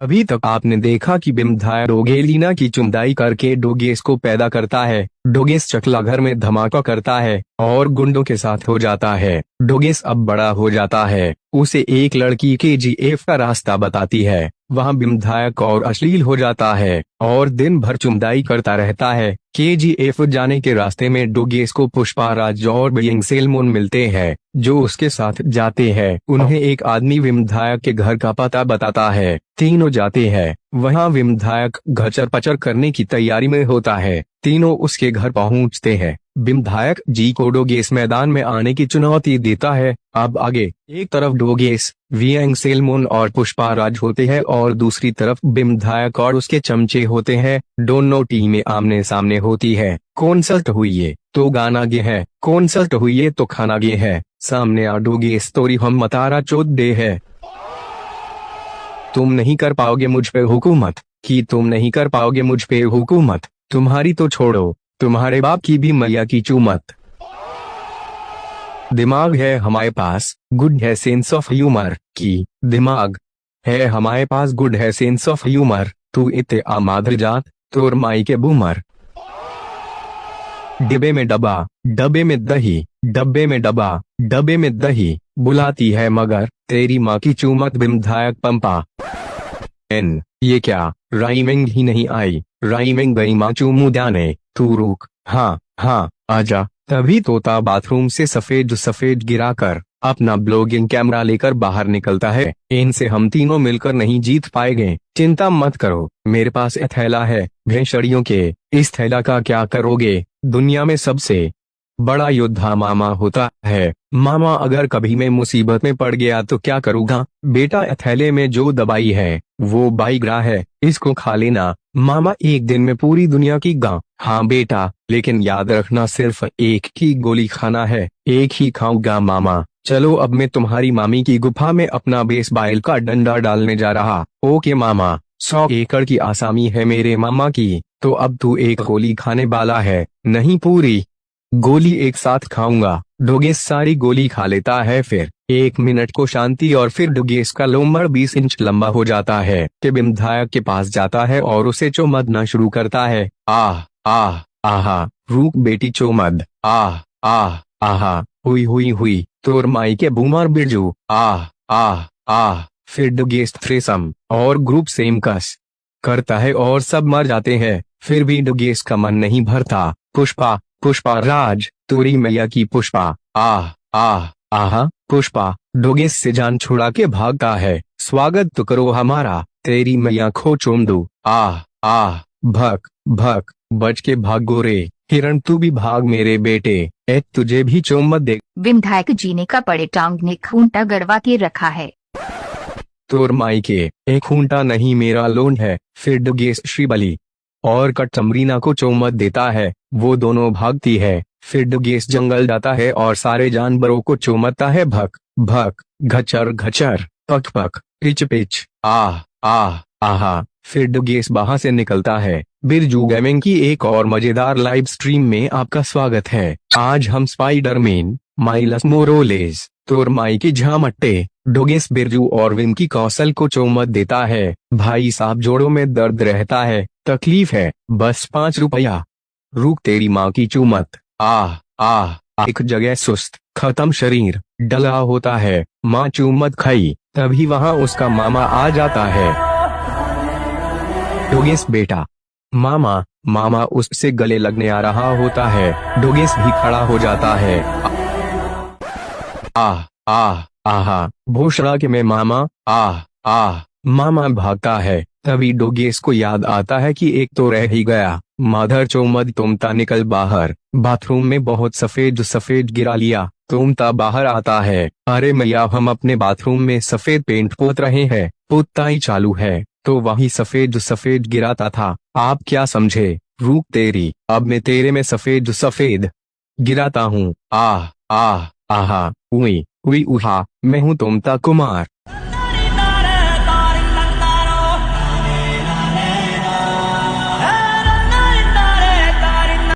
अभी तक आपने देखा कि बिम्धाया डोगेलिना की चुंदाई करके डोगेस को पैदा करता है। डोगेस चकला घर में धमाका करता है और गुंडों के साथ हो जाता है। डोगेस अब बड़ा हो जाता है। उसे एक लड़की केजीएफ का रास्ता बताती है। वहाँ बिम्धायक और अश्लील हो जाता है और दिन भर चुंदाई करता रहता है। केजीएफ जाने के रास्ते में डोगेस को पुष्पाराज और बीइंग सेल्मोन मिलते हैं, जो उसके साथ जाते हैं। उन्हें एक आदमी विम्धायक के घर का पता बताता है। तीनों जाते हैं। वहाँ विम्धायक घचर पचर करने की तैयारी में होता है। तीनों उसके घर पहुंचते हैं। विम्धायक जी को डोगेस मैदान में आने की चुनौती देता है। अब आगे एक तरफ डोगेस, बीइंग सेल्मोन और पुष्पाराज होते हैं और दूसरी तरफ विम्धायक और उसके चमचे होते हैं। दोनों टीमें आमने सामने होती है। कंसल्ट हुई तो गाना गे है, कंसल्ट हुई तो खाना गे है। सामने आ डोगेस तोरी हम मतारा चोद दे है। तुम नहीं कर पाओगे मुझ पे हुकूमत, कि तुम नहीं कर पाओगे मुझ पे हुकूमत। तुम्हारी तो छोड़ो, तुम्हारे बाप की भी मैया की चूमत। दिमाग है हमारे पास, गुड है सेंस ऑफ ह्यूमर, की दिमाग है हमारे पास, गुड है सेंस ऑफ ह्यूमर। तू इते आ माधर जात, तोर माई के बूमर। डिब्बे में डब्बा, डब्बे में दही, डब्बे में डब्बा, डब्बे में दही। बुलाती है मगर तेरी माँ की चूमत विम्धायक पंपा। एन ये क्या राइमिंग ही नहीं आई, राइमिंग गई माँ चूमू जाने। तू रुक, हाँ हाँ आजा। तभी तोता बाथरूम से सफेद सफेद गिराकर अपना ब्लॉगिंग कैमरा लेकर बाहर निकलता है। इनसे हम तीनों मिलकर नहीं जीत पाएंगे, चिंता मत करो, मेरे पास एक थैला है भेड़ियों के। इस थैला का क्या करोगे? दुनिया में सबसे बड़ा योद्धा मामा होता है। मामा अगर कभी मैं मुसीबत में पड़ गया तो क्या करूँगा? बेटा थैले में जो दवाई है वो बाईग्रा है, इसको खा लेना। मामा एक दिन में पूरी दुनिया की गा। हाँ बेटा, लेकिन याद रखना सिर्फ एक ही गोली खाना है। एक ही खाऊंगा मामा। चलो अब मैं तुम्हारी मामी की गुफा में अपना बेसबॉल का डंडा डालने जा रहा। ओके मामा। 100 एकड़ की आसामी है मेरे मामा की, तो अब तू एक गोली खाने वाला है, नहीं पूरी गोली एक साथ खाऊंगा। डोगेस सारी गोली खा लेता है। फिर 1 मिनट को शांति और फिर डोगेस का लोमड़ 20 इंच लंबा हो जाता है कि विम्धायक के पास जाता है और उसे चुम्बना शुरू करता है। आह आह आहा, रुक बेटी चुम्बद। आह आह आहा, हुई हुई हुई तोर माई के बूमर बिरजू। आह आह आह। फिर डोगेस थ्रेसम और ग्रुप सेम कस करता है और सब मर जाते हैं। फिर भी डोगेस का मन नहीं भरता। पुष्पा, पुष्पा राज, तोरी मैया की पुष्पा। आह आह आहा, पुष्पा डोगेस से जान छुड़ा के भागता है। स्वागत तो करो हमारा, तेरी मैया खो चूम दू। आह आह, भक भक, बच के भाग गोरे हिरण, तू भी भाग मेरे बेटे, ए तुझे भी चुम्बत दे। विम्धायक जी ने कपड़े टांग ने खूंटा गड़वा के रखा है। तोर माई के, एक खूंटा नहीं मेरा लोन है। फिर डोगेस श्रीबली और कटचमरीना को चुम्बत देता है। वो दोनों भागती है। फिर डोगेस जंगल जाता है और सारे जानवरों को चुम्बता है। भक भक, घचर घचर, पक पक, पिच पिच, आह आह आहा। फिर डोगेस वहां से निकलता है। बिरजू गेमिंग की एक और मजेदार लाइव स्ट्रीम में आपका स्वागत है। आज हम स्पाइडरमैन माइलस मोरोलेस, तोर माई की झामट्टे, डोगेस बिरजू और विम की कौशल को चुम्बत देता है। भाई साहब जोड़ों में दर्द रहता है, तकलीफ है, बस 5 रुपया। रुक तेरी माँ की चूमत। आह आह। एक जगह सुस्त खत्म शरीर डला होता है। माँ चूमत खाई, तभी वहाँ उसका मामा आ जाता है। डोगेस बेटा, मामा। मामा उससे गले लगने आ रहा होता है। डोगेस भी खड़ा हो जाता है। आह आह आहा, भूषणा के मैं मामा। आह आह। मामा भागता है। तभी डोगेस को याद आता है कि एक तो रह ही गया। माधर चोमद, तुमता निकल बाहर। बाथरूम में बहुत सफेद सफेद गिरा लिया। तुमता बाहर आता है। अरे मैया, हम अपने बाथरूम में सफेद पेंट पोत रहे हैं, पुताई चालू है, तो वही सफेद सफेद गिराता था। आप क्या समझे? रुक तेरी, अब मैं तेरे में सफेद सफेद गिराता हूँ। आह आह आहा, उई उई उहा, मैं हूँ तुमता कुमार।